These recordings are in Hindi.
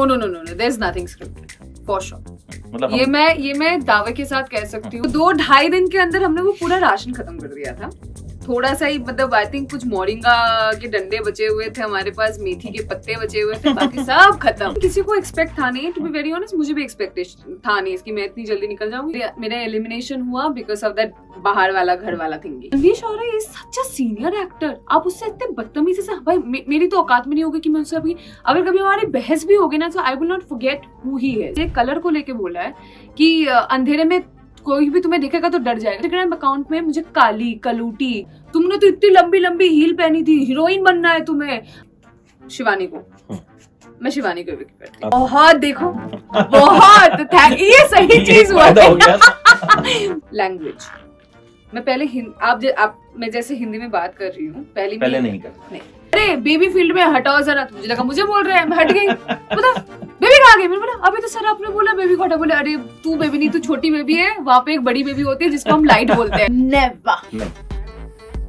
No no no no there is nothing scripted for sure. मतलब ये मैं दावे के साथ कह सकती हूँ 2-2.5 दिन के अंदर हमने वो पूरा राशन खत्म कर दिया था। थोड़ा सा ही मतलब आई थिंक कुछ मोरिंगा के डंडे बचे हुए थे हमारे पास, मेथी के पत्ते बचे हुए थे, बाकी सब खत्म। किसी को एक्सपेक्ट था नहीं, टू बी वेरी ऑनेस्ट मुझे भी एक्सपेक्टेशन था नहीं इसकी मैं इतनी जल्दी निकल जाऊंगी। मेरा एलिमिनेशन हुआ बिकॉज ऑफ दैट बाहर वाला घर वाला थिंगी। Ranveer Shaurya is such a senior actor, आप उससे इतने बदतमीजी से भाई मेरी तो औकात में नहीं होगी कि मैं उससे अभी अगर कभी हमारी बहस भी होगी ना तो आई will not forget who he is. ये कलर को लेके बोला है कि अंधेरे में कोई भी तुम्हें देखेगा तो डर जाएगा। इंस्टाग्राम अकाउंट में मुझे काली कलूटी, तुमने तो इतनी लंबी लंबी हील पहनी थी, हीरोइन बनना है तुम्हें। शिवानी को मैं शिवानी को भी बहुत देखो बहुत ये सही चीज हुआ लैंग्वेज। मैं पहले आप मैं जैसे हिंदी में बात कर रही हूँ पहले नहीं कर। अरे बेबी फील्ड में हटाओ जरा, मुझे लगा मुझे बोल रहे हैं, मैं हट गई। बता बेबी कहाँ गई? मैंने बोला अभी तो सर आपने बोला बेबी को हटा। बोले अरे तू बेबी नहीं, तू छोटी बेबी है, वहाँ पे एक बड़ी बेबी होती है जिसको हम लाइट बोलते हैं। नेवर।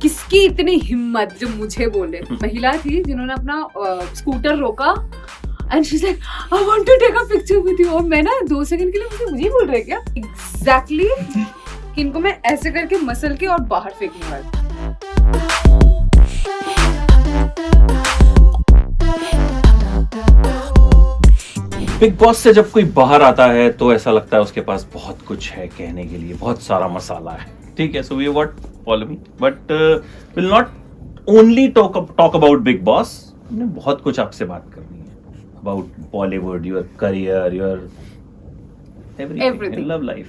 किसकी इतनी हिम्मत जो मुझे बोले। महिला थी जिन्होंने अपना स्कूटर रोका and she said I want to take a picture with you. और मैं ना 2 सेकंड के लिए मुझे बोल रहे क्या एग्जैक्टली कि इनको मैं ऐसे करके मसल के और बाहर फेंकने वाली। बिग बॉस से जब कोई बाहर आता है तो ऐसा लगता है उसके पास बहुत कुछ है कहने के लिए, बहुत सारा मसाला है, ठीक है। So we what follow me but will not only talk about Bigg Boss. हमने बहुत कुछ आपसे बात करनी है about Bollywood, your career, your everything, love life.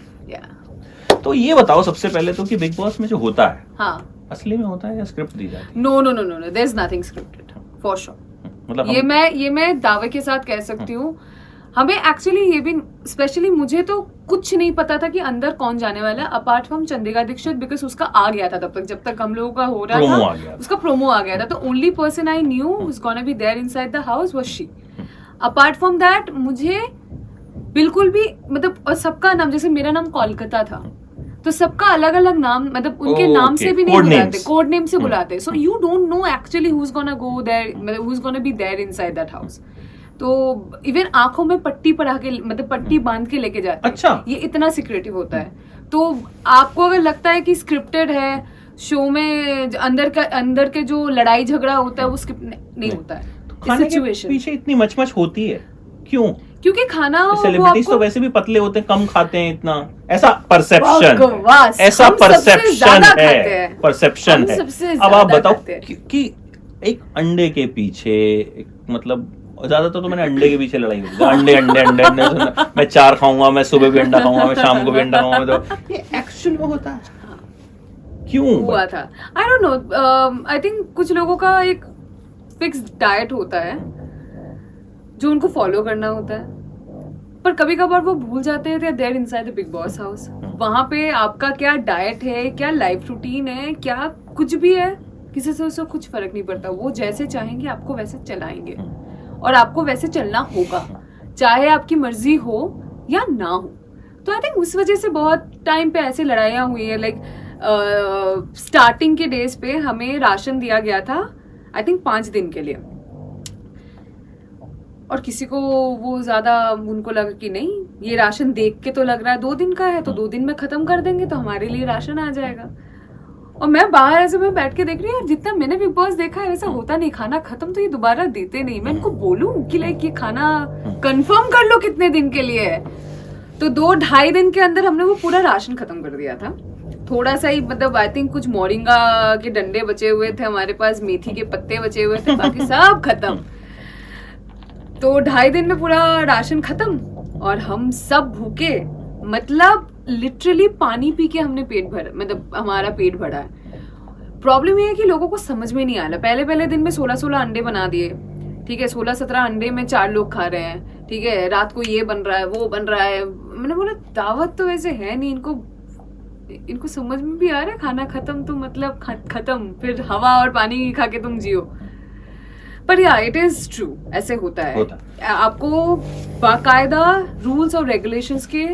तो ये बताओ सबसे पहले तो कि बिग बॉस में जो होता है हाँ असली में होता है या स्क्रिप्ट दी जाती है? No no no no there is nothing scripted for sure. मतलब ये मैं दावे के साथ कह सकती हूँ। हमें एक्चुअली ये भी स्पेशली मुझे तो कुछ नहीं पता था कि अंदर कौन जाने वाला है apart from Chandika Dixit, because उसका आ गया था तब तक जब तक हम लोगों का हो रहा था उसका प्रोमो आ गया था। तो only person I knew who's gonna be there inside the house was she. Apart from that मुझे बिल्कुल भी मतलब, और सबका नाम जैसे मेरा नाम कोलकाता था तो सबका अलग अलग नाम मतलब उनके नाम से भी नहीं बुलाते, कोड नेम से बुलाते। So you don't know actually who is gonna go there, मतलब who is gonna be there inside that house. तो इवन आंखों में पट्टी पढ़ा के मतलब पट्टी बांध के लेके जाते हैं। अच्छा, ये इतना सिक्रेटिव होता है। तो आपको अगर लगता है कि स्क्रिप्टेड है शो में अंदर के जो लड़ाई झगड़ा होता है वो स्क्रिप्ट नहीं होता है। तो सिचुएशन पीछे इतनी मचमच होती है क्यों? क्योंकि खाना सेलिब्रिटीज तो वैसे भी पतले होते हैं, कम खाते हैं इतना, ऐसा परसेप्शन है, परसेप्शन है। अब आप बताओ कि एक अंडे के पीछे मतलब ज्यादातर तो मैंने अंडे के पीछे लड़ाई होती है, अंडे अंडे अंडे अंडे मैं 4 खाऊंगा, मैं सुबह भी अंडा खाऊंगा, मैं शाम को भी अंडा खाऊंगा। तो ये एक्चुअल में होता है क्यों हुआ था आई डोंट नो। आई थिंक कुछ लोगों का एक फिक्स डाइट होता है जो उनको फॉलो करना होता है, पर कभी कभार वो भूल जाते हैं there inside the Bigg Boss house. वहां पे आपका क्या डाइट है, क्या लाइफ रूटीन है, क्या कुछ भी है, किसी से उससे कुछ फर्क नहीं पड़ता। वो जैसे चाहेंगे आपको वैसे चलाएंगे और आपको वैसे चलना होगा, चाहे आपकी मर्जी हो या ना हो। तो आई थिंक उस वजह से बहुत टाइम पे ऐसे लड़ाइयाँ हुई है। लाइक स्टार्टिंग के डेज पे हमें राशन दिया गया था आई थिंक 5 दिन के लिए, और किसी को वो ज्यादा उनको लगा कि नहीं ये राशन देख के तो लग रहा है 2 दिन का है तो 2 दिन में खत्म कर देंगे तो हमारे लिए राशन आ जाएगा। और मैं बाहर ऐसे में बैठ के देख रही हूँ जितना मैंने बिग बॉस देखा है वैसा होता नहीं, खाना खत्म तो ये दोबारा देते नहीं। मैं इनको बोलूं कि लाइक ये खाना कंफर्म कर लो कितने दिन के लिए है। तो 2-2.5 दिन के अंदर हमने वो पूरा राशन खत्म कर दिया था। थोड़ा सा ही मतलब आई थिंक कुछ मोरिंगा के डंडे बचे हुए थे हमारे पास, मेथी के पत्ते बचे हुए थे, बाकी सब खत्म। तो 2.5 दिन में पूरा राशन खत्म और हम सब भूखे, मतलब लिटरली पानी पी के हमने पेट भरा, मतलब हमारा पेट भरा है। प्रॉब्लम ये है कि लोगों को समझ में नहीं आ रहा। पहले दिन में 16 अंडे बना दिए, ठीक है, 16-17 अंडे में 4 लोग खा रहे हैं, ठीक है, रात को ये बन रहा है वो बन रहा है। मैंने बोला दावत तो वैसे है नहीं, इनको समझ में भी आ रहा है खाना खत्म तो मतलब खत्म, फिर हवा और पानी खा के तुम जियो। पर या इट इज ट्रू, ऐसे होता है। आपको बाकायदा रूल्स और रेगुलेशंस के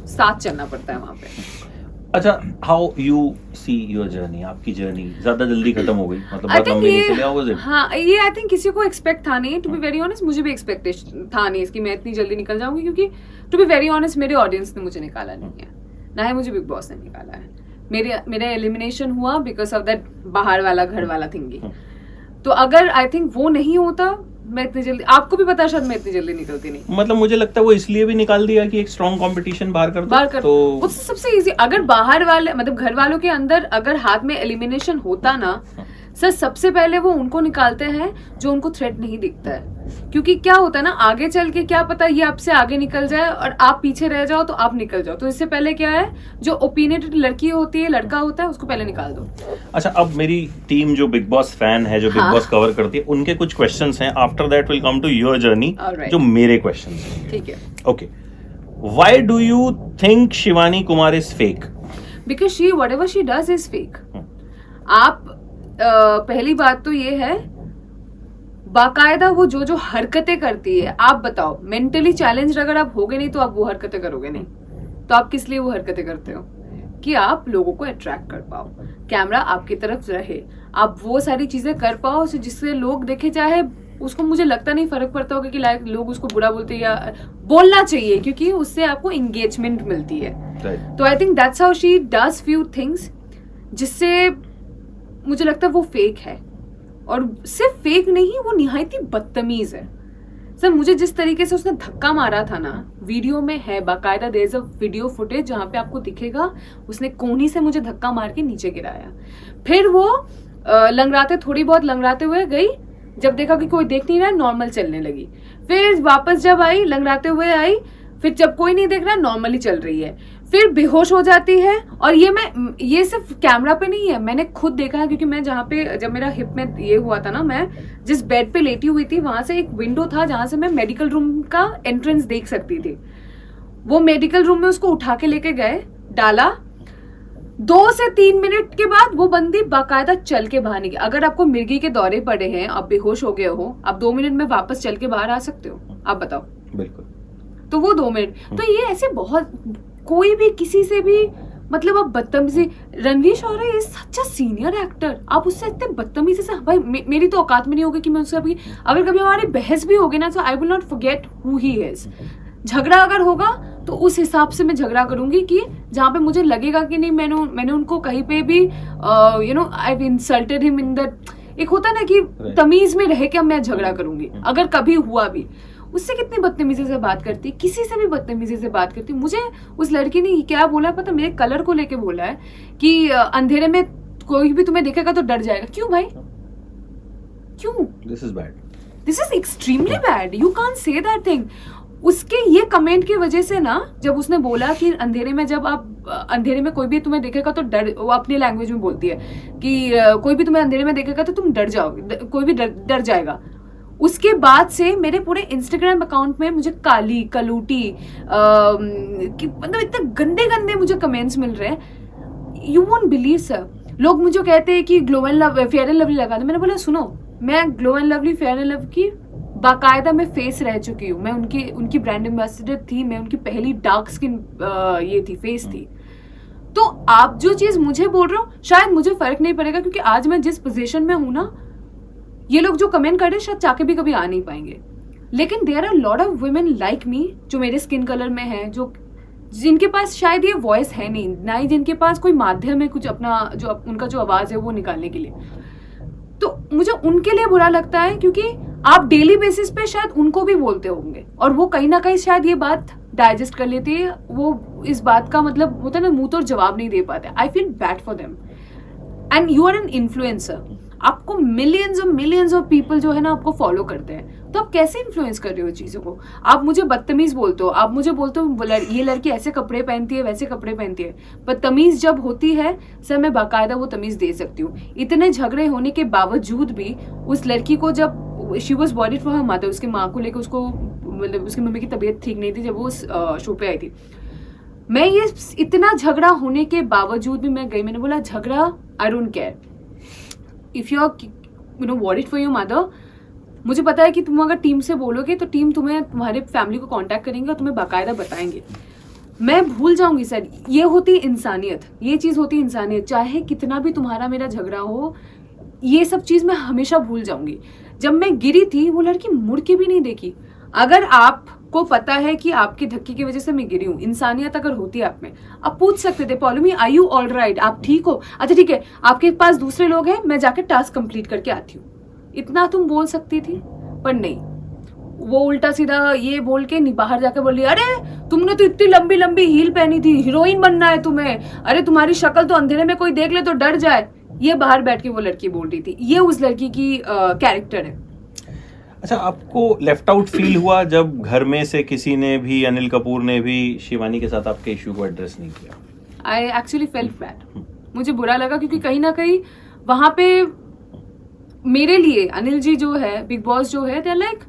साथ चलना पड़ता है वहां पे। अच्छा, how you see your journey, आपकी जर्नी ज्यादा जल्दी खत्म हो गई, मतलब आई बहुत थिंक लंबी नहीं चली, ये हाउ वाज इट? हाँ ये आई थिंक किसी को एक्सपेक्ट था नहीं, टू बी वेरी ऑनेस्ट मुझे भी एक्सपेक्टेशन था नहीं इसकी मैं इतनी जल्दी निकल जाऊंगी, क्योंकि टू बी वेरी ऑनेस्ट मेरे ऑडियंस ने मुझे निकाला नहीं है, ना ही मुझे बिग बॉस ने निकाला है। मेरा एलिमिनेशन हुआ बिकॉज ऑफ दैट बाहर वाला घर वाला थिंगी। तो अगर आई थिंक वो नहीं होता मैं इतनी जल्दी, आपको भी पता है शायद मैं इतनी जल्दी निकलती नहीं। मतलब मुझे लगता है वो इसलिए भी निकाल दिया कि एक स्ट्रॉन्ग कंपटीशन बाहर कर दो, तो उससे सबसे इजी, अगर बाहर वाले मतलब घर वालों के अंदर अगर हाथ में एलिमिनेशन होता ना सर, सबसे पहले वो उनको निकालते हैं जो उनको थ्रेट नहीं दिखता है, क्योंकि क्या होता है ना आगे चल के क्या पता ये आपसे आगे निकल जाए और आप पीछे रह जाओ तो आप निकल जाओ, तो इससे पहले क्या है जो ओपिनियटेड लड़की होती है लड़का होता है उसको पहले निकाल दो। अच्छा, अब मेरी टीम जो बिग बॉस फैन है, जो बिग बॉस कवर करती है, उनके कुछ क्वेश्चंस हैं, after that will come to your journey, जो मेरे क्वेश्चंस हैं। ठीक है, okay, why do you think Shivani Kumar is fake? Because she whatever she does is fake. आप पहली बात तो ये है बाकायदा वो जो हरकतें करती है, आप बताओ मेंटली चैलेंज अगर आप होगे नहीं तो आप वो हरकतें करोगे नहीं, तो आप किस लिए वो हरकतें करते हो कि आप लोगों को अट्रैक्ट कर पाओ, कैमरा आपकी तरफ रहे, आप वो सारी चीजें कर पाओ जिससे लोग देखे, चाहे उसको मुझे लगता नहीं फर्क पड़ता होगा कि लाइक लोग उसको बुरा बोलते हैं या बोलना चाहिए, क्योंकि उससे आपको एंगेजमेंट मिलती है। तो I think that's how she does few things जिससे मुझे लगता है वो फेक है, और सिर्फ फेक नहीं वो निहायती बदतमीज है। सर मुझे जिस तरीके से उसने धक्का मारा था ना, वीडियो में है बाकायदा, there is a video footage जहां पे आपको दिखेगा उसने कोहनी से मुझे धक्का मार के नीचे गिराया, फिर वो लंगड़ाते थोड़ी बहुत लंगड़ाते हुए गई, जब देखा कि कोई देख नहीं रहा नॉर्मल चलने लगी, फिर वापस जब आई लंगड़ाते हुए आई, फिर जब कोई नहीं देख रहा नॉर्मली चल रही है, फिर बेहोश हो जाती है। और ये सिर्फ कैमरा पे नहीं है, मैंने खुद देखा है, क्योंकि मैं जब मेरा हिप में ये हुआ था ना, मैं जिस बेड पे लेटी हुई थी वहां से एक विंडो था जहां से मैं मेडिकल रूम का एंट्रेंस देख सकती थी। वो मेडिकल रूम में उसको उठा के लेके गए, डाला, 2 से 3 मिनट के बाद वो बंदी बाकायदा चल के बाहर निकली। अगर आपको मिर्गी के दौरे पड़े हैं, आप बेहोश हो गए हो, आप 2 मिनट में वापस चल के बाहर आ सकते हो? आप बताओ। बिल्कुल। तो वो 2 मिनट, तो ये ऐसे बहुत, कोई भी किसी से भी मतलब आप बदतमीजी, Ranveer Shaurya is such a senior actor, आप उससे इतने बदतमीजी से, भाई मेरी तो औकात में नहीं होगी कि मैं उससे अगर कभी हमारी बहस भी होगी ना, तो आई will not forget who he is. झगड़ा अगर होगा तो उस हिसाब से मैं झगड़ा करूंगी कि जहाँ पे मुझे लगेगा कि नहीं मैंने उनको कहीं पे भी you know I have insulted him in that, एक होता है ना कि तमीज में रह के मैं झगड़ा करूंगी अगर कभी हुआ भी। उससे कितनी बदतमीजी से बात करती, किसी से भी बदतमीजी से बात करती। मुझे उस लड़की ने क्या बोला पता, मेरे कलर को लेके बोला है कि अंधेरे में कोई भी तुम्हें देखेगा तो डर जाएगा। क्यों भाई, क्यों? This is bad, this is extremely bad, you can't say that thing. उसके ये कमेंट की वजह से ना, जब उसने बोला कि अंधेरे में जब आप अंधेरे में कोई भी तुम्हें देखेगा तो डर, वो अपनी लैंग्वेज में बोलती है कि कोई भी तुम्हें अंधेरे में देखेगा तो तुम डर जाओगे, कोई भी डर जाएगा। उसके बाद से मेरे पूरे इंस्टाग्राम अकाउंट में मुझे काली कलूटी मतलब इतने गंदे गंदे मुझे कमेंट्स मिल रहे हैं, यू वोंट बिलीव सर। लोग मुझे कहते हैं कि glow and love fair and lovely लगा दो। मैंने बोला सुनो, मैं glow and lovely fair and love की बाकायदा मैं फेस रह चुकी हूँ, मैं उनकी ब्रांड एम्बेसडर थी, मैं उनकी पहली डार्क स्किन ये थी, फेस थी। तो आप जो चीज मुझे बोल रहे हो शायद मुझे फर्क नहीं पड़ेगा, क्योंकि आज मैं जिस पोजीशन में हूं ना, ये लोग जो कमेंट कर रहे हैं शायद चाके भी कभी आ नहीं पाएंगे। लेकिन there are lot of women like me जो मेरे स्किन कलर में है, जो जिनके पास शायद ये वॉइस है नहीं, ना ही जिनके पास कोई माध्यम है कुछ अपना जो उनका जो आवाज है वो निकालने के लिए। तो मुझे उनके लिए बुरा लगता है, क्योंकि आप डेली बेसिस पे शायद उनको भी बोलते होंगे और वो कहीं ना कहीं शायद ये बात डाइजेस्ट कर लेती है, वो इस बात का मतलब होता है ना मुंह तोड़ जवाब नहीं दे पाते। I feel bad for them. And you are an influencer, आपको मिलियंस ऑफ पीपल जो है ना आपको फॉलो करते हैं, तो आप कैसे इन्फ्लुएंस कर रहे हो चीजों को? आप मुझे बदतमीज बोलते हो, आप मुझे बोलते हो ये लड़की ऐसे कपड़े पहनती है वैसे कपड़े पहनती है, पर तमीज जब होती है सर मैं बाकायदा वो तमीज दे सकती हूँ। इतने झगड़े होने के बावजूद भी उस लड़की को जब she was worried for her mother, उसके माँ को लेकर उसको मतलब उसकी मम्मी की तबीयत ठीक नहीं थी जब वो शो पे आई थी, मैं ये इतना झगड़ा होने के बावजूद भी मैं गई, मैंने बोला झगड़ा I don't care, if you are you know worried for your mother, मुझे पता है कि तुम अगर टीम से बोलोगे तो टीम तुम्हें तुम्हारे फैमिली को कांटेक्ट करेंगे और तुम्हें बाकायदा बताएंगे। मैं भूल जाऊंगी सर, ये होती इंसानियत, ये चीज होती इंसानियत। चाहे कितना भी तुम्हारा मेरा झगड़ा हो, ये सब चीज मैं हमेशा भूल जाऊंगी। जब मैं गिरी थी वो लड़की मुड़ के भी नहीं देखी। अगर आपको पता है कि आपके धक्के की वजह से मैं गिरी हूँ, इंसानियत अगर होती आप में, आप पूछ सकते थे पॉलमी आई यू ऑल राइट, आप ठीक हो, अच्छा ठीक है आपके पास दूसरे लोग हैं, मैं जाके टास्क कंप्लीट करके आती हूँ। इतना तुम बोल सकती थी, पर नहीं, वो उल्टा सीधा ये बोल के बाहर जाके बोली अरे तुमने तो इतनी लंबी लंबी हील पहनी थी, हीरोइन बनना है तुम्हें, अरे तुम्हारी शक्ल तो अंधेरे में कोई देख ले तो डर जाए। ये बाहर बैठ के वो लड़की बोल रही थी। ये उस लड़की की कैरेक्टर है। अच्छा, आपको लेफ्ट आउट फील हुआ जब घर में से किसी ने भी, अनिल कपूर ने भी शिवानी के साथ आपके इशू को एड्रेस नहीं किया? आई एक्चुअली फेल्ट बैड, मुझे बुरा लगा, क्योंकि कहीं ना कहीं वहां पे मेरे लिए अनिल जी जो है, बिग बॉस जो है, they are like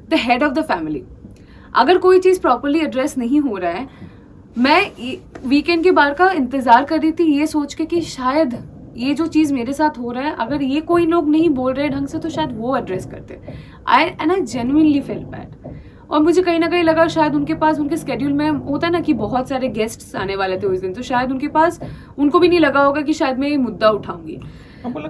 the head of the family. अगर कोई चीज प्रॉपरली एड्रेस नहीं हो रहा है, मैं वीकेंड के बार का इंतजार कर रही थी ये सोच के कि शायद ये जो चीज मेरे साथ हो रहा है, अगर ये कोई लोग नहीं बोल रहे ढंग से तो शायद वो एड्रेस करते। I genuinely felt bad. और मुझे कहीं ना कहीं लगा शायद उनके पास, उनके स्केड्यूल में होता है ना कि बहुत सारे गेस्ट्स आने वाले थे उस दिन, तो शायद उनके पास, उनको भी नहीं लगा होगा कि शायद मैं ये मुद्दा उठाऊंगी।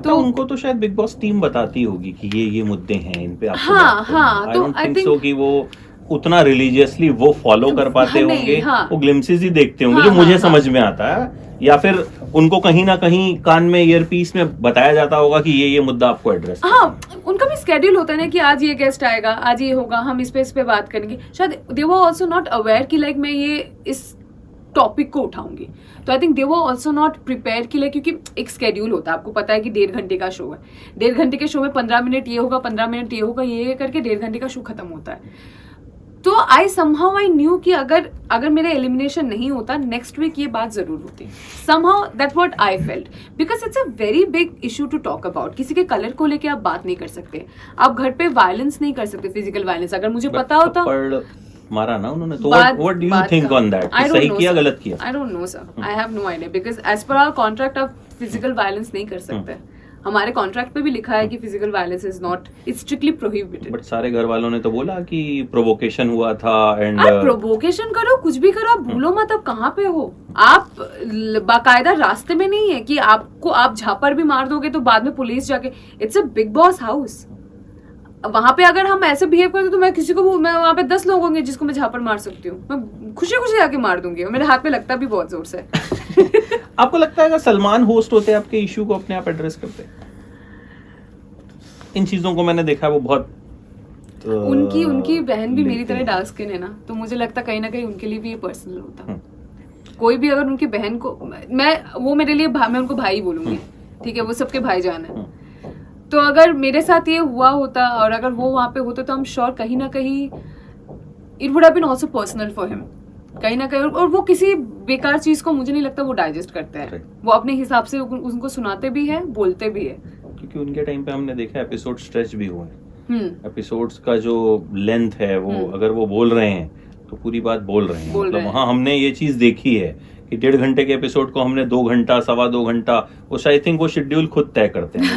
तो उनको तो शायद बिग बॉस टीम बताती होगी कि ये मुद्दे हैं, इन पे आपको हाँ, तो आई थिंक सो कि वो उतना रिलीजियसली वो फॉलो कर पाते होंगे। वो ग्लिम्सेस ही देखते होंगे, जो मुझे समझ में आता है, या फिर उनको कहीं ना कहीं कान में ईयरपीस में बताया जाता होगा कि ये मुद्दा आपको एड्रेस। हाँ, उनका भी स्केड्यूल होता है ना कि आज ये गेस्ट आएगा, आज ये होगा, हम इस पे बात करेंगे। शायद दे वर आल्सो नॉट अवेयर कि लाइक मैं ये इस टॉपिक को उठाऊंगी, तो I think they were also not prepare कि लाइक, क्योंकि एक स्केड्यूल होता है, आपको पता है कि 1.5 घंटे का शो है, 1.5 घंटे के शो में 15 मिनट ये होगा, 15 मिनट ये होगा, ये करके 1.5 घंटे का शो खत्म होता है। तो आई समहाउ आई न्यू कि अगर मेरा एलिमिनेशन नहीं होता, नेक्स्ट वीक ये बात जरूर होती। Somehow that what I felt, because it's a very big issue to talk about. किसी के कलर को लेके आप बात नहीं कर सकते, आप घर पे वायलेंस नहीं कर सकते, फिजिकल वायलेंस। अगर मुझे पता होता, मारा ना उन्होंने, तो what do you think on that? सही किया, गलत किया? I don't know sir, I have no idea, because as per our contract आप फिजिकल वायलेंस नहीं कर सकते। हमारे कॉन्ट्रैक्ट पे भी लिखा है कि physical violence is not, it's strictly prohibited. But सारे घर वालों ने तो बोला कि प्रोवोकेशन हुआ था। एंड आप प्रोवोकेशन करो, कुछ भी करो, आप भूलो मत आप कहाँ पे हो। आप बाकायदा रास्ते में नहीं है कि आपको, आप झापर भी मार दोगे तो बाद में पुलिस जाके, it's a big Boss house. वहां पे अगर हम ऐसे बिहेव करते तो मैं किसी को, मैं वहां पे 10 लोग होंगे जिसको मैं झापर मार सकती हूँ, मैं खुशी खुशी जाके मार दूंगी, मेरे हाथ पे लगता भी बहुत जोर से। आपको लगता है अगर सलमान होस्ट होते आपके इशू को अपने आप एड्रेस करते? इन चीजों को मैंने देखा, वो बहुत उनकी बहन भी मेरी तरह डार्क स्किन है ना, तो मुझे लगता कहीं ना कहीं उनके लिए भी ये पर्सनल होता। कोई भी अगर उनकी बहन को, वो मेरे लिए, मैं उनको भाई बोलूंगी, ठीक है, वो सबके भाईजान है। तो अगर मेरे साथ ये हुआ होता और अगर वो वहां पे होता, तो हम श्योर कहीं ना कहीं it would have been also personal for him, कहीं ना कहीं। और वो किसी बेकार चीज को मुझे नहीं लगता वो डाइजेस्ट करते हैं, वो अपने हिसाब से उनको सुनाते भी है, बोलते भी है। क्योंकि उनके टाइम पे हमने देखा एपिसोड स्ट्रेच भी हुए, एपिसोड्स का जो लेंथ है वो, अगर वो बोल रहे हैं तो पूरी बात बोल रहे हैं, मतलब वहाँ हमने ये चीज देखी है कि 1.5 घंटे के एपिसोड को हमने 2 घंटा, 2.25 घंटा, वो आई थिंक वो शेड्यूल खुद तय करते हैं।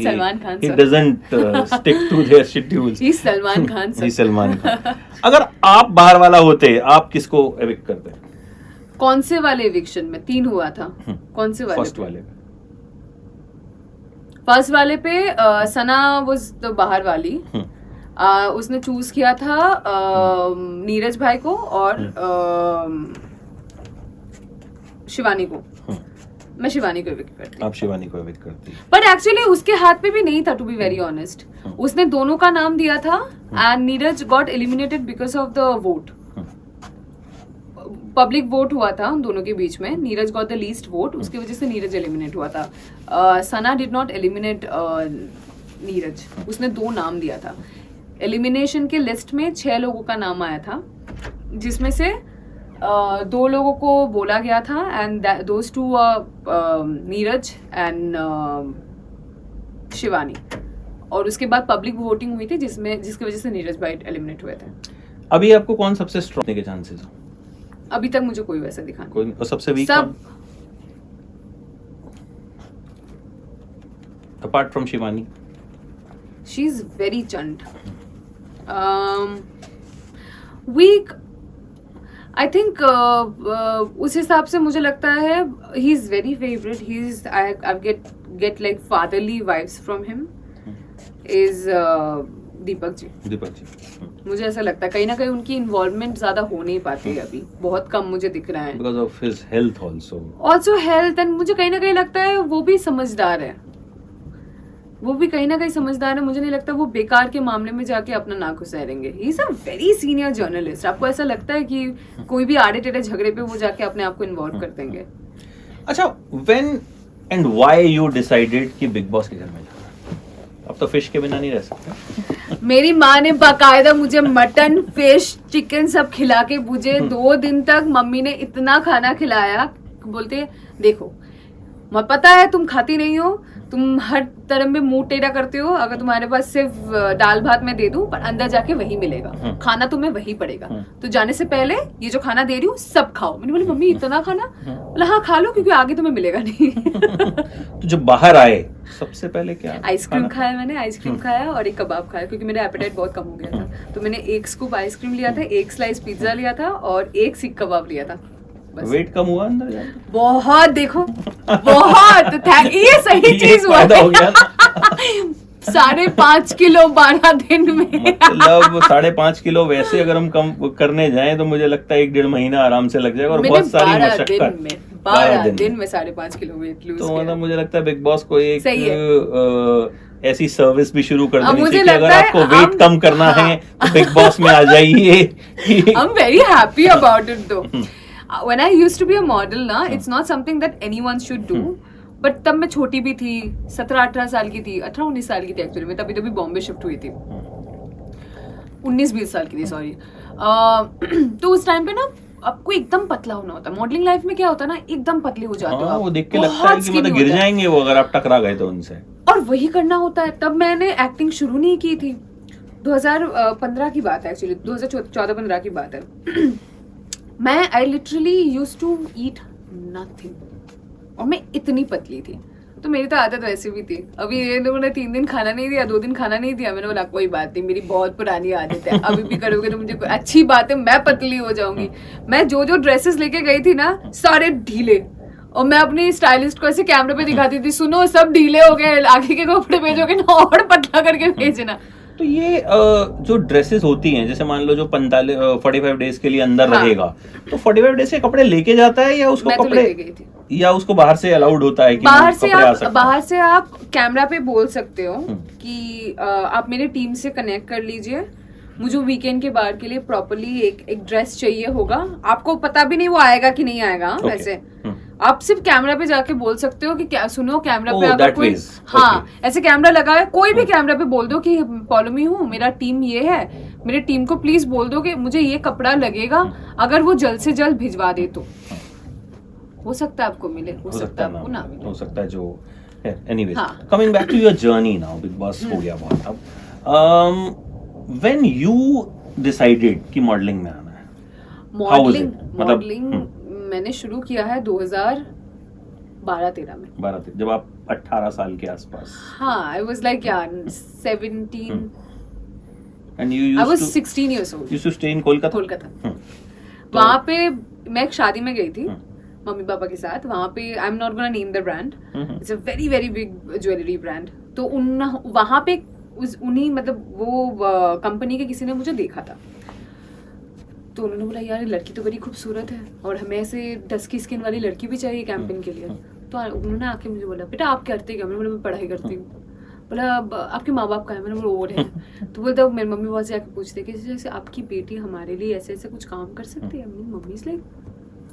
Salman Khan he doesn't stick to their schedules. He's Salman Khan sir. He's Salman Khan. अगर आप बाहर वाला होते, आप किसको एविक्ट करते? कौन से वाले एविक्शन में? 3 हुआ था, कौन से वाले? फर्स्ट वाले पे सना वाज द बाहर वाली, उसने चूज किया था नीरज भाई को और शिवानी को। मैं शिवानी को एविक्ट करती। आप शिवानी को एविक्ट करती? बट एक्चुअली उसके हाथ पे भी नहीं था, टू बी वेरी ऑनेस्ट। उसने दोनों का नाम दिया था and Neeraj got eliminated because of the vote. Public vote हुआ था उन दोनों के बीच में, Neeraj got the least vote, उसकी वजह से नीरज एलिमिनेट हुआ था। सना डिड नॉट एलिमिनेट नीरज, उसने 2 नाम दिया था। एलिमिनेशन के लिस्ट में 6 लोगों का नाम आया था, जिसमें से 2 लोगों को बोला गया था and those 2 Neeraj and Shivani. और उसके बाद पब्लिक वोटिंग हुई थी जिसकी वजह से नीरज भाई एलिमिनेट हुए थे। अभी आपको कौन सबसे स्ट्रॉन्ग के चांसेस? अभी तक मुझे कोई वैसा दिखा नहीं। कोई? और सबसे वीक सब apart from Shivani? She is very चंट, वीक। आई थिंक उस हिसाब से मुझे लगता है he is very favourite, he is I get like fatherly vibes from him is Deepak ji. मुझे ऐसा लगता है कहीं ना कहीं उनकी इन्वॉल्वमेंट ज्यादा हो नहीं पाती है अभी, बहुत कम मुझे दिख रहा है because of his health also health, and मुझे कहीं ना कहीं लगता है वो भी समझदार है, वो भी कहीं ना कहीं समझदार है। मुझे नहीं लगता वो बेकार के मामले में जाके अपना नाक घुसाएंगे। He is a very senior journalist. आपको ऐसा लगता है कि कोई भी आड़े टेढ़े झगड़े पे वो जाके अपने आप को इन्वॉल्व कर देंगे? अच्छा, when and why you decided कि बिग बॉस के घर में जाना? अब तो फिश के बिना नहीं रह सकते। मेरी माँ ने बाकायदा मुझे मटन, फिश, चिकन सब खिला के मुझे 2 दिन तक मम्मी ने इतना खाना खिलाया, बोलते देखो मैं पता है तुम खाती नहीं हो, तुम हर तरह में मुंह टेढ़ा करते हो, अगर तुम्हारे पास सिर्फ दाल भात में दे दूं पर अंदर जाके वही मिलेगा, खाना तुम्हें वही पड़ेगा, तो जाने से पहले ये जो खाना दे रही हूँ सब खाओ। मैंने बोली मम्मी इतना खाना? बोला हाँ खा लो क्योंकि आगे तुम्हें मिलेगा नहीं। तो जब बाहर आए सबसे पहले क्या? आइसक्रीम खाया मैंने, आइसक्रीम खाया और एक कबाब खाया क्योंकि मेरा एपेटाइट बहुत कम हो गया था। तो मैंने 1 स्कूप आइसक्रीम लिया था, 1 स्लाइस पिज्जा लिया था और 1 सीख कबाब लिया था। वेट कम हुआ अंदर जाके? बहुत, देखो बहुत ये सही चीज हुआ हो गया ना। 5.5 किलो 12 दिन में। मतलब 5.5 किलो वैसे अगर हम कम करने जाएं तो मुझे लगता है 1-1.5 महीना आराम से लग जाएगा और बहुत सारी मशक्कत। 12 दिन में 5.5 किलो वेट लूज। तो मतलब मुझे लगता है बिग बॉस को एक ऐसी सर्विस भी शुरू कर देनी चाहिए कि अगर आपको वेट कम करना है तो बिग बॉस में आ जाइए। I am very happy about it दो। When I used to be a model ना, it's not something that anyone should do. But तब मैं छोटी भी थी, 17-18 साल की थी, 18-19 साल की थी एक्चुअली में, तभी बॉम्बे शिफ्ट हुई थी, 19-20 साल की थी सॉरी। तो उस टाइम पे ना आपको एकदम पतला होना होता है। मॉडलिंग लाइफ में क्या होता है ना, एकदम पतले हो जाते हो आप, वो देख के लगता है कि मतलब गिर जाएंगे वो अगर आप टकरा गए तो उनसे, और वही करना होता है। तब मैंने एक्टिंग शुरू नहीं की थी, 2015 की बात है एक्चुअली, 2014-15 की बात है। मैं I literally used to eat nothing और मैं इतनी पतली थी, तो मेरी तो आदत वैसे भी थी। अभी ये लोगों ने 3 दिन खाना नहीं दिया, 2 दिन खाना नहीं दिया, मैंने बोला कोई बात नहीं, मेरी बहुत पुरानी आदत है, अभी भी करोगे तो मुझे अच्छी बात है, मैं पतली हो जाऊंगी। मैं जो ड्रेसेस लेके गई थी ना सारे ढीले, और मैं अपनी स्टाइलिस्ट को ऐसे कैमरे पे दिखाती थी, सुनो सब ढीले हो गए, आगे के कपड़े भेजोगे ना और पतला करके भेजना। तो ये जो ड्रेसेस होती हैं, जैसे मान लो जो 45 डेज के लिए अंदर रहेगा, तो 45 डेज के कपड़े लेके जाता है या उसको कपड़े लेके गई थी, या उसको बाहर से अलाउड होता है कि बाहर से आप कैमरा पे बोल सकते हो कि आप मेरे टीम से कनेक्ट कर लीजिए, मुझे वीकेंड के बार के लिए प्रॉपर्ली एक ड्रेस चाहिए होगा। आपको पता भी नहीं वो आएगा कि नहीं आएगा। वैसे आप सिर्फ कैमरा पे जाके बोल सकते हो कि क्या सुनो कैमरा पे अगर कोई ऐसे कैमरा लगा है, कोई भी कैमरा पे बोल दो कि फॉलो मी हूँ, मेरा टीम ये है, मेरे टीम को प्लीज बोल दो कि मुझे ये कपड़ा लगेगा, अगर वो जल्द से जल्द भिजवा दे तो हो सकता है आपको मिले, हो सकता है आपको ना मिले, हो सकता है जो anyways. Coming back to your journey now, Bigg Boss हो गया बहुत। अब व्हेन यू डिसाइडेड कि मॉडलिंग में आना है, मॉडलिंग मैंने शुरू किया है 2012-13 में। 12 जब आप 18 साल के आसपास? हाँ, I was like 17 and you I was 16 years old. Used to stay in Kolkata. वहाँ पे मैं एक शादी में गई थी मम्मी पापा के साथ। वहाँ पे I am not gonna name the brand, it's a very very big jewellery brand. तो वहाँ पे उन्हीं मतलब वो कंपनी के किसी ने मुझे देखा था, तो उन्होंने बोला यार लड़की तो बड़ी खूबसूरत है और हमें ऐसे डस्की स्किन वाली लड़की भी चाहिए कैंपेन के लिए। तो उन्होंने आके मुझे बोला बेटा आप करते क्या? मैंने बोला मैं पढ़ाई करती हूँ। बोला आपके माँ बाप का है? मैंने बोला और है। तो बोलता मेरी मम्मी बहुत से आके पूछते कि जैसे आपकी बेटी हमारे लिए ऐसे ऐसे कुछ काम कर सकती है। मेरी मम्मी इज लाइक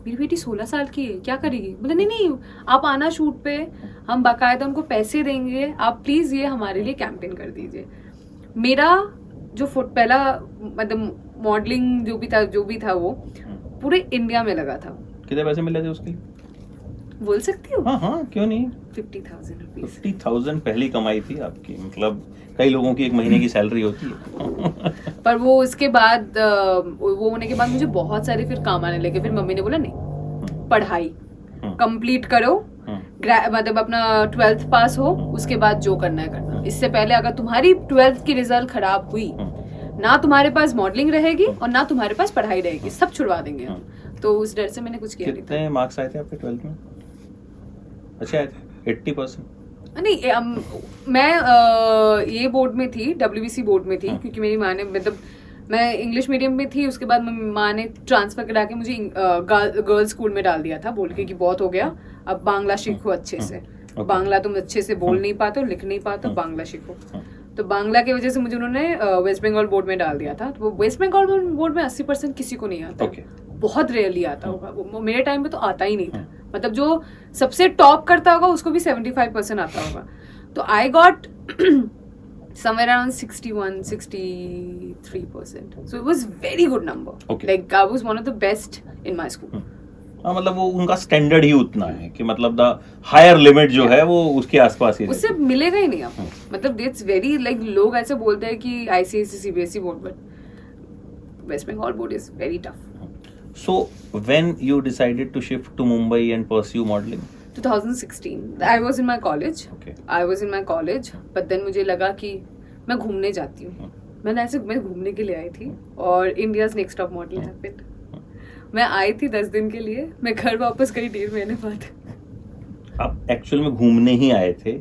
मेरी बेटी 16 साल की है, क्या करेगी? बोला नहीं आप आना शूट पे, हम बाकायदा उनको पैसे देंगे, आप प्लीज ये हमारे लिए कैंपेन कर दीजिए। मेरा जो पहला मतलब मॉडलिंग जो भी था वो पूरे इंडिया में लगा था। कितने पैसे मिले थे उसके? बोल सकती हूँ? हाँ क्यों नहीं। 50,000 रुपीज। 50,000 पहली कमाई थी आपकी? मतलब कई लोगों की 1 महीने की सैलरी होती है। पर वो उसके बाद वो होने के बाद मुझे बहुत सारे फिर काम आने लगे। फिर मम्मी ने बोला नहीं, पढ़ाई कंप्लीट करो, मतलब अपना 12th पास हो, उसके बाद जो करना है करना। इससे पहले अगर तुम्हारी 12th की रिजल्ट खराब हुई ना तुम्हारे पास मॉडलिंग रहेगी और ना तुम्हारे पास पढ़ाई रहेगी, सब छुड़वा देंगे हम। तो उस डर से मैंने कुछ किया नहीं था। कितने मार्क्स आए थे आपके 12th में? अच्छे आए थे, 80%? नहीं मैं ये बोर्ड में थी, WBC बोर्ड में थी, क्योंकि मेरी माँ ने, मतलब मैं इंग्लिश मीडियम में थी, उसके बाद माँ ने ट्रांसफर करा के मुझे गर्ल्स स्कूल में डाल दिया था, बोल के कि बहुत हो गया, अब बांग्ला सीखो अच्छे से। बांग्ला तुम अच्छे से बोल नहीं पाते हो, लिख नहीं पाते हो, बांग्ला सीखो। तो बांग्ला की वजह से मुझे उन्होंने वेस्ट बंगाल बोर्ड में डाल दिया था। तो वो वेस्ट बंगाल बोर्ड में 80% किसी को नहीं आता, बहुत रेयरली आता होगा। वो मेरे टाइम में तो आता ही नहीं था, मतलब जो सबसे टॉप करता होगा उसको भी 75% आता होगा। तो I got somewhere around 61, 63%. So it was very good number. Okay. Like I was one of the best in my school. हाँ, मतलब वो उनका स्टैंडर्ड ही उतना है कि मतलब द हायर लिमिट जो है वो उसके आसपास ही उससे मिलेगा ही नहीं आपको। मतलब इट्स वेरी लाइक, लोग ऐसे बोलते हैं कि ICSE CBSE board, but West Bengal board is very tough. So when you decided to shift to Mumbai and pursue modeling? 2016. I was in my college. Okay. I was in my college, but then मुझे लगा कि मैं घूमने जाती हूँ। मैं घूमने के लिए आई थी और India's next top model happened. मैं आई थी 10 दिन के लिए, मैं घर वापस गई 1.5 महीने बाद। आप एक्चुअल में घूमने ही आए थे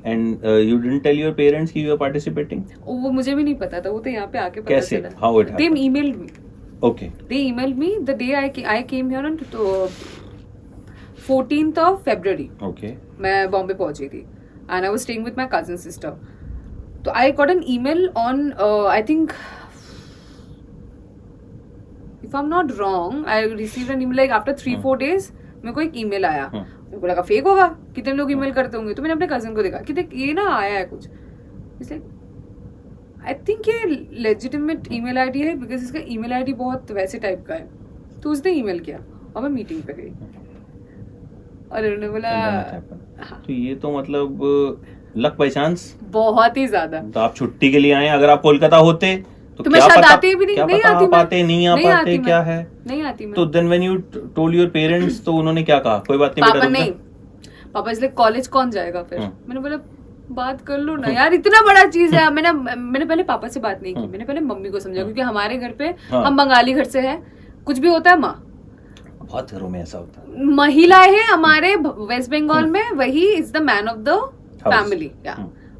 and you didn't tell your parents कि you are participating? वो मुझे भी नहीं पता था, वो तो यहाँ पे आके पता कैसे? चला। How it happened? They emailed me. Okay. They emailed me the day I came here on 14th of February. Okay. मैं बॉम्बे पहुंची थी and I was staying with my cousin sister. तो I got an email on I think, if I'm not wrong, I received an email like after 3-4 days. मेरे को एक ईमेल आया, मेरे को लगा फेक होगा, कितने लोग ईमेल करते होंगे। तो मैंने अपने कजिन को देखा कि देख ये ना आया है कुछ, इसलिए आई थिंक ये लेजिटिमेट ईमेल आईडी है, बिकॉज इसका ईमेल आईडी बहुत वैसे टाइप का है। तो उसने ईमेल किया और मैं मीटिंग पे गई और उन्होंने बोला हाँ। तो ये तो मतलब लक बाय चांस बहुत ही ज्यादा। तो आप छुट्टी के लिए आए, अगर आप कोलकाता होते तो मैं क्या शायद पता, आती भी नहीं, क्या नहीं पता आती आप आते नहीं आ पाते, क्या है नहीं आती मैं। तो then when you told your parents तो उन्होंने क्या कहा? कोई बात नहीं पापा बेटा, नहीं, पापा इसलिए कॉलेज कौन जाएगा फिर। मैंने बोला बात कर लो ना यार, इतना बड़ा चीज है। मैंने पहले पापा से बात नहीं की, मैंने पहले मम्मी को समझा, क्योंकि हमारे घर पे हम बंगाली घर से है, कुछ भी होता है माँ। बहुत घरों में ऐसा होता है, महिलाएं हैं हमारे वेस्ट बंगाल में, वही is the man of the family.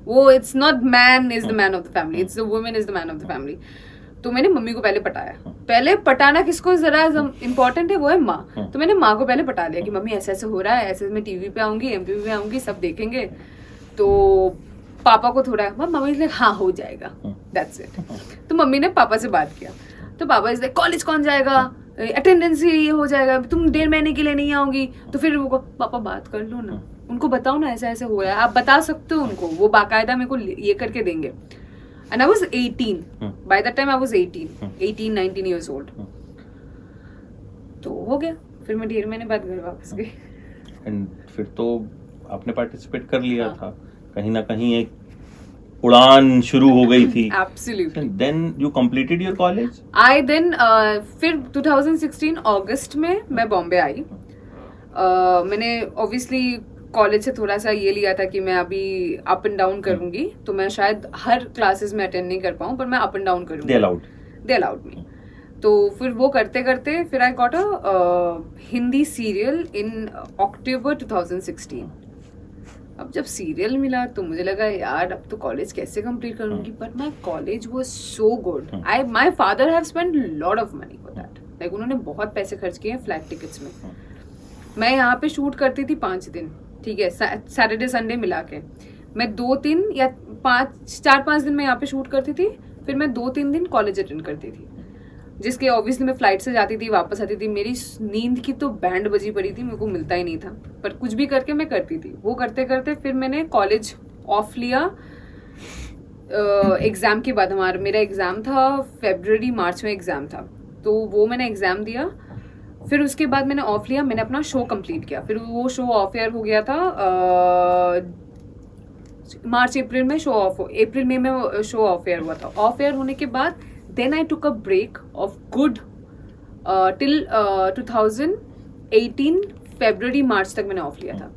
वो it's not man is the man of the family, it's the women is the man of the family. तो मैंने मम्मी को पहले पटाया। पहले पटाना किसको जरा इम्पोर्टेंट है, वो है माँ। तो मैंने माँ को पहले पटा लिया कि मम्मी ऐसे ऐसे हो रहा है, ऐसे मैं टीवी पे आऊंगी, MTV पे आऊंगी, सब देखेंगे। तो पापा को थोड़ा मम्मी ने हाँ हो जाएगा, दैट्स इट। तो मम्मी ने पापा से बात किया, तो पापा इज लाइक कॉलेज कौन जाएगा, अटेंडेंस ये हो जाएगा, तुम 1.5 महीने के लिए नहीं आओगी। तो फिर वो पापा बात कर लो ना, उनको बताओ ना ऐसा ऐसे हो रहा है, आप बता सकते हो उनको, वो बाकायदा मेरे को ये करके देंगे। And I was 18. By that time I was 18, 19 years old. तो हो गया, फिर मैं 1.5 महीने बाद घर वापस गई। एंड फिर तो आपने पार्टिसिपेट कर लिया था, कहीं ना कहीं एक उड़ान शुरू हो गई थी। Absolutely. Then you completed your college? I then फिर 2016 अगस्त में मैं बॉम्बे आई। मैंने obviously कॉलेज से थोड़ा सा ये लिया था कि मैं अभी अप एंड डाउन करूंगी, तो मैं शायद हर क्लासेस में अटेंड नहीं कर पाऊँ, पर मैं अप एंड डाउन करूंगी। They allowed me. तो फिर वो करते करते फिर I got a Hindi serial in October 2016। अब जब सीरियल मिला तो मुझे लगा यार अब तो कॉलेज कैसे कंप्लीट करूंगी, but my college was so good. My father have spent lot of money for that, like उन्होंने बहुत पैसे खर्च किए हैं फ्लाइट टिकट्स में। मैं यहाँ पे शूट करती थी 5 दिन, ठीक है, सैटरडे संडे मिला के। मैं 2-3 या 4-5 दिन मैं यहाँ पे शूट करती थी, फिर मैं 2-3 दिन कॉलेज अटेंड करती थी, जिसके ऑब्वियसली मैं फ्लाइट से जाती थी, वापस आती थी। मेरी नींद की तो बैंड बजी पड़ी थी, मेरे को मिलता ही नहीं था, पर कुछ भी करके मैं करती थी। वो करते करते फिर मैंने कॉलेज ऑफ लिया एग्ज़ाम के बाद। मेरा एग्ज़ाम था February-March में एग्ज़ाम था, तो वो मैंने एग्ज़ाम दिया। फिर उसके बाद मैंने ऑफ लिया, मैंने अपना शो कंप्लीट किया। फिर वो शो ऑफ एयर हो गया था March-April में, शो ऑफ April-May में शो ऑफ एयर हुआ था। ऑफ एयर होने के बाद then I took a break of good till 2018 February-March तक मैंने ऑफ लिया था।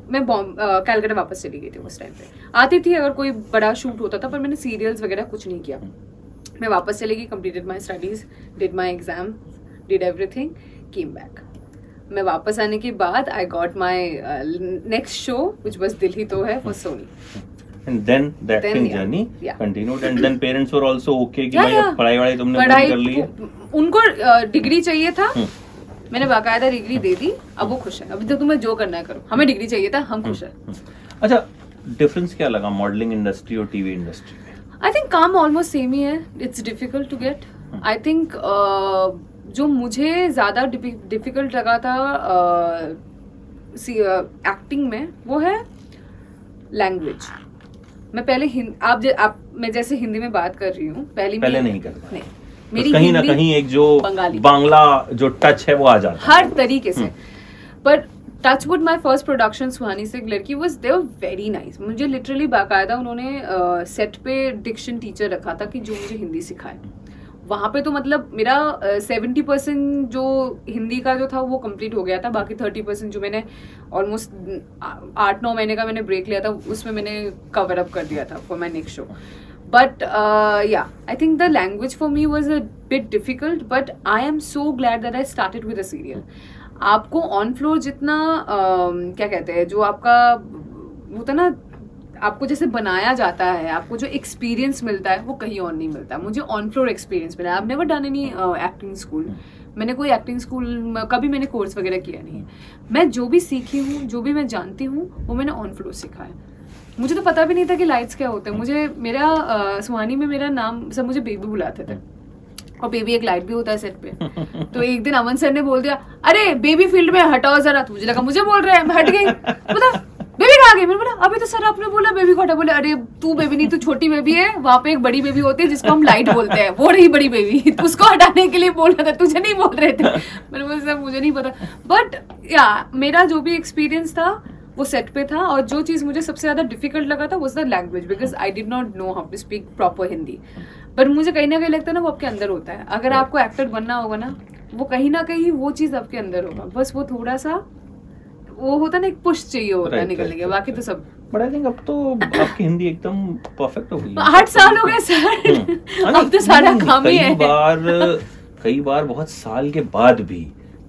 मैं कैलकाटा वापस चली गई थी उस टाइम पे। आती थी अगर कोई बड़ा शूट होता था, पर मैंने सीरियल्स वगैरह कुछ नहीं किया। मैं वापस चली गई, completed my studies, did my exam, did everything, came back. मैं वापस आने के बाद I got my next show which was दिल ही तो है for Sony. And then the acting yeah, journey yeah. continued, and then parents were also okay कि Yeah, भाई yeah. अब पढ़ाई वढ़ाई तुमने पूरी पढ़ाई कर ली है. उनको डिग्री चाहिए था, मैंने बाकायदा डिग्री दे दी, अब वो खुश है. अभी तो तुम्हें जो करना है करो, हमें डिग्री चाहिए था, हम खुश है. अच्छा, डिफरेंस क्या लगा मॉडलिंग इंडस्ट्री और टीवी इंडस्ट्री में? आई थिंक काम ऑलमोस्ट सेम ही है. It's difficult to get. I think जो मुझे ज़्यादा डिफिकल्ट लगा था एक्टिंग में वो है लैंग्वेज. मैं पहले मैं जैसे हिंदी में बात कर रही हूँ, पहले नहीं कर पाई. मेरी कहीं ना कहीं एक जो बांग्ला जो टच है वो आ जाता है हर तरीके से. पर टचवुड माय फर्स्ट प्रोडक्शन सुहानी से एक लड़की was they were very nice. मुझे लिटरली बाकायदा उन्होंने सेट पे डिक्शन टीचर रखा था कि जो मुझे हिंदी सिखाए. वहाँ पे तो मतलब मेरा 70% जो हिंदी का जो था वो कंप्लीट हो गया था. बाकी 30% जो मैंने ऑलमोस्ट 8-9 महीने का मैंने ब्रेक लिया था उसमें मैंने कवर अप कर दिया था for my next show. But I think the language for me was a bit difficult, but I am so glad that I started with a serial. आपको ऑन फ्लोर जितना क्या कहते हैं, जो आपका होता ना, आपको जैसे बनाया जाता है, आपको जो एक्सपीरियंस मिलता है वो कहीं और नहीं मिलता. मुझे ऑन फ्लोर एक्सपीरियंस मिला. I have never done any acting school. मैंने कोई एक्टिंग स्कूल कभी मैंने कोर्स वगैरह किया नहीं है. मैं जो भी सीखी हूँ, जो भी मैं जानती हूँ, वो मैंने ऑन फ्लोर सीखा है. मुझे तो पता भी नहीं था कि लाइट्स क्या होते हैं. मुझे मेरा सुहानी में मेरा नाम सब मुझे बेबी बुलाते थे, और बेबी एक लाइट भी होता है सेट पे. तो एक दिन अमन सर ने बोल दिया, अरे बेबी फील्ड में हटाओ जरा. तो मुझे लगा मुझे बोल रहे हैं, मैं हट गई. बोला बेबी कहाँ गई? मैंने बोला अभी तो सर आपने बोला बेबी को हटा. बोले अरे तू बेबी नहीं, तू छोटी बेबी है. वहाँ पे एक बड़ी बेबी होती है जिसको हम लाइट बोलते हैं, वो रही बड़ी बेबी. तो उसको हटाने के लिए बोलना था, तुझे नहीं बोल रहे थे. मैंने बोला सर मुझे नहीं पता. बट या मेरा जो भी एक्सपीरियंस था वो सेट पे था. और जो चीज़ मुझे सबसे ज़्यादा डिफिकल्ट लगा था was the language, because I did not know how to speak proper Hindi. पर मुझे कहीं ना कहीं लगता है ना वो आपके अंदर होता है. अगर आपको एक्टर बनना होगा ना, वो कहीं ना कहीं वो चीज़ आपके अंदर होगा. बस वो थोड़ा सा वो होता ना, एक पुश चाहिए होता है निकलने के. बाकी तो सब. बट आई थिंक अब तो आपकी हिंदी एकदम परफेक्ट हो गई. 8 साल हो गए सर. अब तो सारा काम ही है. कई बार बहुत साल के बाद भी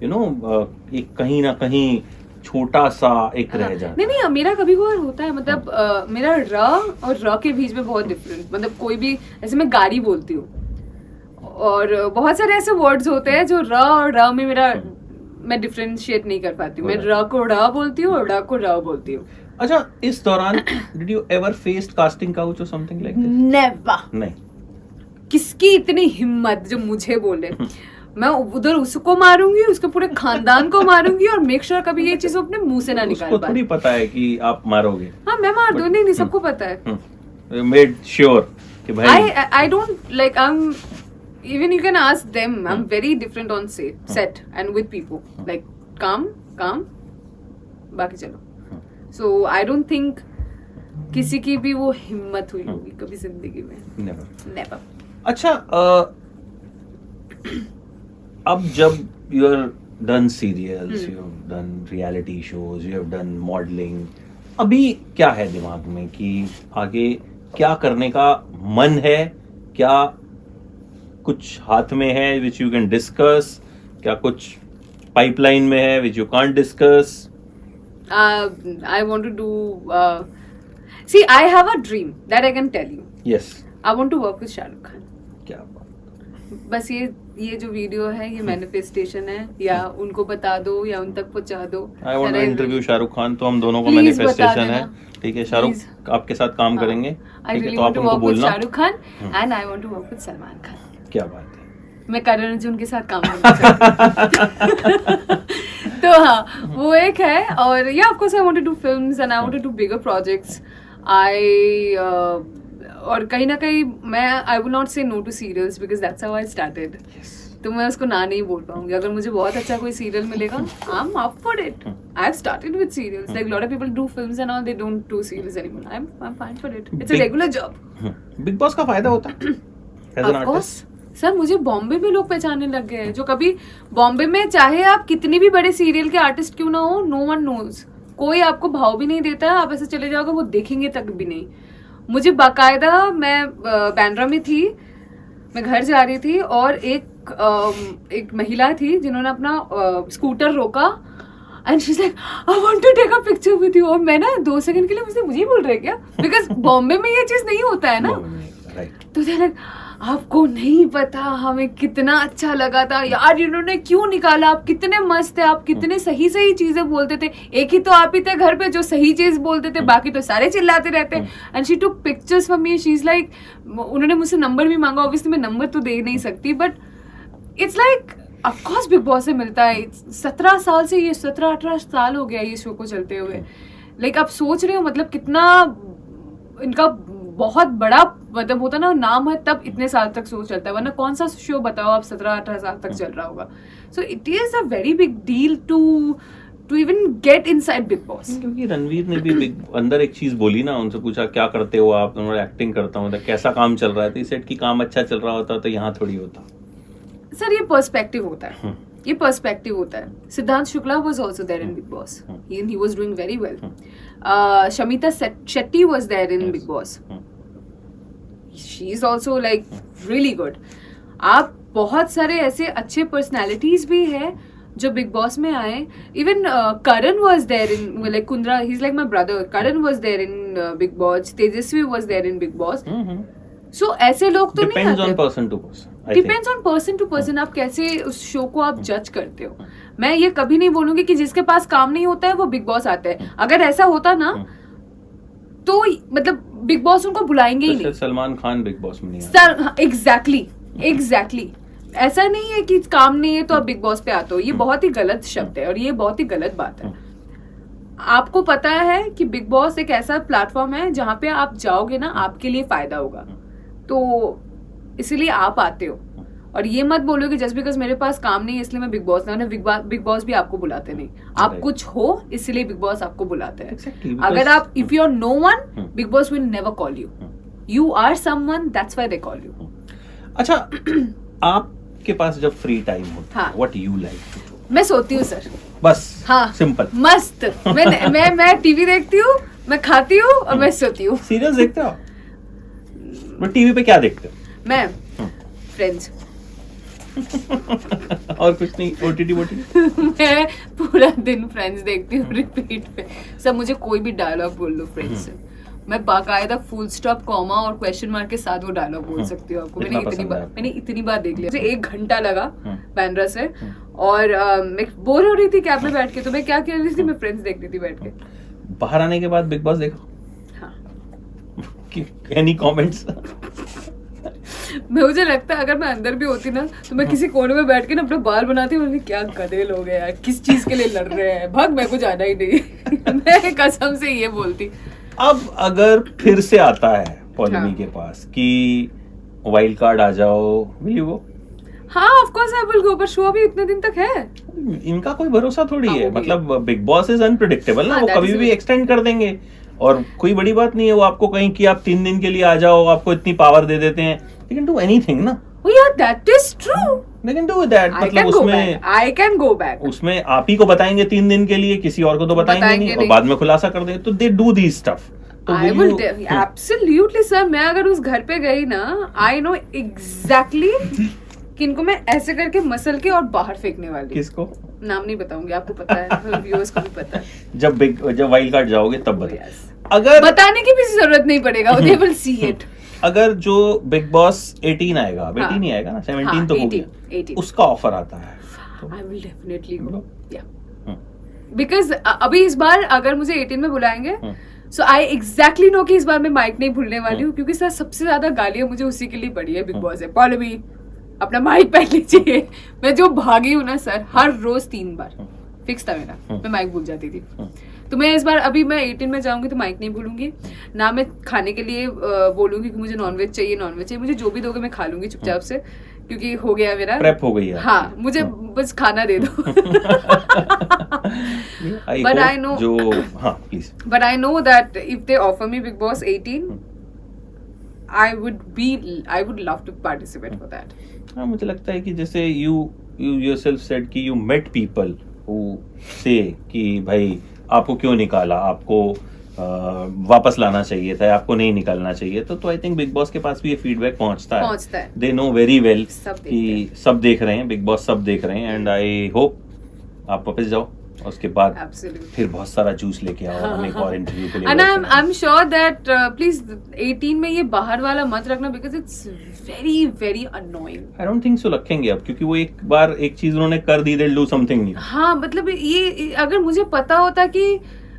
एक कहीं ना कहीं छोटा सा एक रह जाता है. नहीं मेरा कभी कभार होता है. मतलब मेरा र और र के बीच में बहुत डिफरेंट. मतलब कोई भी ऐसे मैं गाड़ी बोलती हूँ, और बहुत सारे ऐसे वर्ड्स होते हैं जो र और र में मेरा मैं डिफरेंशिएट नहीं कर पाती हूँ. मैं र को र बोलती हूँ और र को र बोलती हूँ. अच्छा, इस दौरान did you ever faced casting couch और समथिंग लाइक दिस? नेवर. नहीं. किसकी इतनी हिम्मत जो मुझे बोले. मैं उधर उसको मारूंगी, उसके पूरे खानदान को मारूंगी, और मेक श्योर कभी ये चीज अपने मुंह से ना निकाल पाए. उसको थोड़ी पता है कि आप मारोगे. हाँ मैं मार दूँ. नहीं सबको पता है. मेड श्योर कि भाई I don't like even you can ask them. I'm very different on set and with people. Like calm, बाकी चलो. So I don't think किसी की भी वो हिम्मत हुई होगी कभी जिंदगी में. Never. अच्छा, अब जब you are done serials, you have done reality shows, you have done modeling, अभी क्या है दिमाग में कि आगे क्या करने का मन है? क्या कुछ हाथ में है which you can discuss? क्या कुछ पाइपलाइन में है which you can't discuss? I want to do. See, I have a dream that I can tell you. Yes. I want to work with Shah Rukh Khan. क्या बात. बस ये जो वीडियो है ये मैनिफेस्टेशन है, या उनको बता दो या उन तक पहुंचा दो. I want to interview Shahrukh Khan. तो हम दोनों को मैनिफेस्टेशन है. ठीक है, शाहरुख आपके साथ काम करेंगे. ठीक है, तो आप उनको बोलना. Shahrukh Khan and I want to work with Salman Khan. क्या बात है. मैं करण अर्जुन के साथ काम करना चाहती हूँ. तो हाँ वो एक है. और या of course I want to do films and I want to do bigger projects. और कहीं ना कहीं मैं I will not say no to serials because that's how I started. तो मैं उसको ना नहीं बोल पाऊंगी. अगर मुझे बहुत अच्छा कोई सीरियल मिलेगा, I am up for it. I have started with serials. Like lot of people do films and all, they don't do serials anymore. I am fine for it. It's a regular job. Bigg Boss का फायदा होता है एज एन आर्टिस्ट. सर मुझे बॉम्बे में लोग पहचानने लग गए हैं जो कभी बॉम्बे में, चाहे आप कितनी भी बड़े सीरियल के आर्टिस्ट क्यों ना हो, नो वन नोज. कोई आपको भाव भी नहीं देता है. आप ऐसे चले जाओगे वो देखेंगे तक भी नहीं. मुझे बाकायदा, मैं बैंड्रा में थी, मैं घर जा रही थी और एक महिला थी जिन्होंने अपना स्कूटर रोका and she is like I want to take a picture with you. और मैं ना 2 सेकंड के लिए मुझे ही बोल रहे क्या, बिकॉज बॉम्बे में ये चीज नहीं होता है ना। तो लाइक आपको नहीं पता हमें कितना अच्छा लगा था यार, इन्होंने क्यों निकाला, आप कितने मस्त थे, आप कितने सही सही चीजें बोलते थे, एक ही तो आप ही थे घर पे जो सही चीज बोलते थे, बाकी तो सारे चिल्लाते रहते। And she took pictures for me, she is like, उन्होंने मुझसे नंबर भी मांगा, ऑब्वियसली मैं नंबर तो दे नहीं सकती, but it's like of course big boss से मिलता है। 17 साल से, ये 17-18 साल हो गया ये शो को चलते हुए। लाइक आप सोच रहे हो मतलब कितना इनका बहुत बड़ा मतलब होता ना नाम है, तब इतने साल तक शो चलता है, वरना कौन सा शो बताओ आप 17-18 साल तक चल रहा होगा। So it is a very big deal to even get inside Bigg Boss. क्योंकि रणवीर ने भी अंदर एक चीज बोली ना, उनसे पूछा क्या करते हो आप, उन्होंने एक्टिंग करता हूँ, कैसा काम चल रहा है, तो इस सेट की काम अच्छा चल रहा होता तो यहाँ थोड़ी होता। सर ये पर्सपेक्टिव होता है, ये पर्सपेक्टिव होता है। Siddharth Shukla was also there in Bigg Boss, he was doing very well. Shamita Shetty was there in Bigg Boss, she is also like really good. आप बहुत सारे ऐसे अच्छे पर्सनालिटीज भी है जो बिग बॉस में आए। Even Karan was there in, like Kundra, he is like my brother, Karan was there in Bigg Boss, Tejasswi was there in Bigg Boss. So ऐसे लोग तो नहीं आते। Depends on person to person, depends on person to person, आप कैसे उस शो को आप जज करते हो। मैं ये कभी नहीं बोलूंगी कि जिसके पास काम नहीं होता है वो बिग बॉस आता है। अगर ऐसा होता ना तो मतलब बिग बॉस उनको बुलाएंगे ही नहीं। सलमान खान बिग बॉस में नहीं आता। एग्जैक्टली ऐसा नहीं है कि काम नहीं है तो आप बिग बॉस पे आते हो, ये बहुत ही गलत शब्द है और ये बहुत ही गलत बात है। आपको पता है कि बिग बॉस एक ऐसा प्लेटफॉर्म है जहाँ पे आप जाओगे ना आपके लिए फायदा होगा, तो इसीलिए आप आते हो। और ये मत बोलो कि जस्ट बिकॉज मेरे पास काम नहीं है इसलिए मैं बिग बॉस ना, बिग बॉस भी आपको बुलाते नहीं, आप कुछ हो इसलिए बिग बॉस आपको बुलाते हैं। अगर आप if you are no one, Bigg Boss will never call you, you are someone, that's why they call you. अच्छा, आपके पास जब फ्री टाइम होता है, व्हाट यू लाइक? मैं सोती हूँ सर, बस। हाँ, सिंपल, मस्त। मैं टीवी देखती हूँ, मैं खाती हूँ और मैं सोती हूँ। सीरियस देखते हो? मैं टीवी पे क्या देखते हो? मैं फ्रेंड्स और कुछ नहीं, ओटीटी मैं पूरा दिन फ्रेंड्स देखती हूँ रिपीट पे। सब मुझे कोई भी डायलॉग बोल लो फ्रेंड्स से, मैं बाकायदा फुल स्टॉप, कॉमा और क्वेश्चन मार्क के साथ वो डायलॉग बोल सकती हूँ आपको। मैंने इतनी बार देख लिया, मुझे 1 घंटा लगा बैंड्रा से, और मैं बोर हो रही थी कैब में बैठ के, तो मैं क्या कर रही थी, मैं फ्रेंड्स देख रही थी बैठ के। बाहर आने के बाद बिग बॉस देखा? हाँ। Any comments? मुझे लगता है अगर मैं अंदर भी होती ना तो मैं किसी कोने में बैठ के ना अपना बाल बनाती हूँ, क्या गधे लोग हैं यार, किस चीज के लिए लड़ रहे हैं, भाग, मेरे को जाना ही नहीं। मैं कसम से ये बोलती। अब अगर फिर से आता है पॉलिमी के पास कि वाइल्ड कार्ड आ जाओ, विल यू गो? हाँ, of course I will go, पर शो अभी इतने दिन तक है, इनका कोई भरोसा थोड़ी है। मतलब बिग बॉस इज अनप्रेडिक्टेबल ना, वो कभी भी एक्सटेंड कर देंगे, और कोई बड़ी बात नहीं है वो आपको कहीं कि आप 3 दिन के लिए आ जाओ, आपको इतनी पावर दे देते हैं, they can do anything ना। Oh yeah, that is true. They can do that। मतलब उसमें I can go back। उसमें आप ही को बताएंगे 3 दिन के लिए, किसी और को तो बताएंगे नहीं, और बाद में खुलासा कर देंगे, तो they do these stuff। I will absolutely sir, मैं अगर उस घर पे गई ना, I know exactly किनको मैं ऐसे करके मसल के और बाहर फेंकने वाली। किसको? नाम नहीं बताऊंगी, आपको पता है, व्यूअर्स को भी पता है। जब वाइल्ड कार्ड जाओगे तब बताओ। अगर बताने की भी जरूरत नहीं पड़ेगा, they will see it। अगर जो बिग बॉस 18 आएगा, अब 18 ही आएगा ना, 17 तो हो गया, उसका ऑफर आता है, I will definitely go, yeah, because अभी इस बार अगर मुझे 18 में बुलाएंगे, so I exactly know कि इस बार मैं माइक नहीं भूलने वाली हूँ, क्योंकि सर सबसे ज्यादा गालियां मुझे उसी के लिए पड़ी है बिग बॉस से। पॉलिमी अपना माइक पहन लीजिए। मैं जो भागी हूँ ना सर, हर रोज 3 बार फिक्स था मेरा, मैं माइक भूल जाती थी। तो मैं इस बार, अभी मैं 18 में जाऊंगी तो माइक नहीं भूलूंगी ना, मैं खाने के लिए बोलूंगी कि मुझे नॉनवेज चाहिए, मुझे जो भी दोगे मैं खा लूंगी चुपचाप से, क्योंकि हो गया मेरा, प्रेप हो गई है। हाँ, मुझे बस खाना दे दो। But I know, हाँ please, but I know that if they offer me Big Boss 18, I would love to participate for that। हाँ, मुझे लगता है कि जैसे you yourself said कि you met people who say कि भाई आपको क्यों निकाला, आपको वापस लाना चाहिए था, आपको नहीं निकालना चाहिए तो आई थिंक बिग बॉस के पास भी ये फीडबैक पहुंचता है। दे नो वेरी वेल कि सब देख रहे हैं, बिग बॉस सब देख रहे हैं, एंड आई होप आप वापस जाओ, उसके बाद फिर बहुत सारा जूस लेके आओ, हम एक और इंटरव्यू के लिए। And I am sure that please 18 में ये बाहर वाला मत रखना, because it's very very annoying. I don't think so रखेंगे अब, क्योंकि वो एक बार एक चीज उन्होंने कर दी, दे डू समथिंग न्यू। हाँ, मतलब ये अगर मुझे पता होता कि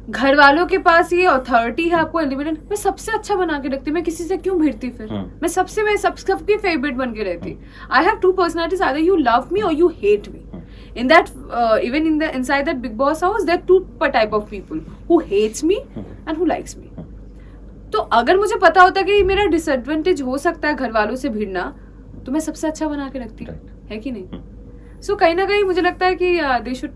घर वालों के पास ये अथॉरिटी है आपको एलिमिनेट, मैं सबसे अच्छा बना के रखती, मैं किसी से क्यों भिड़ती फिर? मैं सबकी फेवरेट बन के रहती। I have two personalities, either you love me और you hate me. In that, even inside that Big Boss house, there are two type of people who hates me and who likes me. तो अगर मुझे पता होता कि मेरा डिसएडवांटेज हो सकता है घर वालों से भिड़ना, तो मैं सबसे अच्छा बना के रखती, है कि नहीं? So कहीं ना कहीं मुझे लगता है कि they should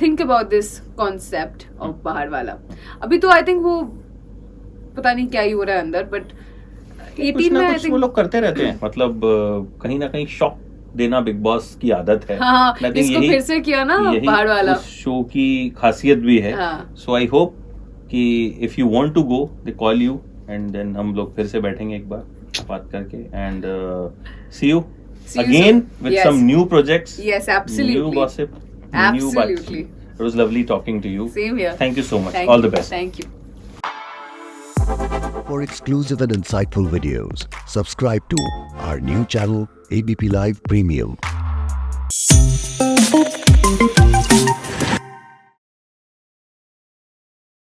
think about this concept of बाहर वाला। अभी तो I think वो पता नहीं क्या ही हो रहा है अंदर, but 18 में I think वो लोग करते रहते हैं, मतलब कहीं ना कहीं शॉक देना बिग बॉस की आदत है। हाँ, इसको फिर से किया ना बाहर वाला, शो की खासियत भी है। सो आई होप कि if you want to go they call you, and then हम लोग फिर से बैठेंगे एक बार बात करके, and see you again with some new projects, new gossip, new बात। It was lovely talking to you. Same here. Thank you so much, all the best. Thank you. For exclusive and insightful videos, subscribe to our new channel ABP Live Premium.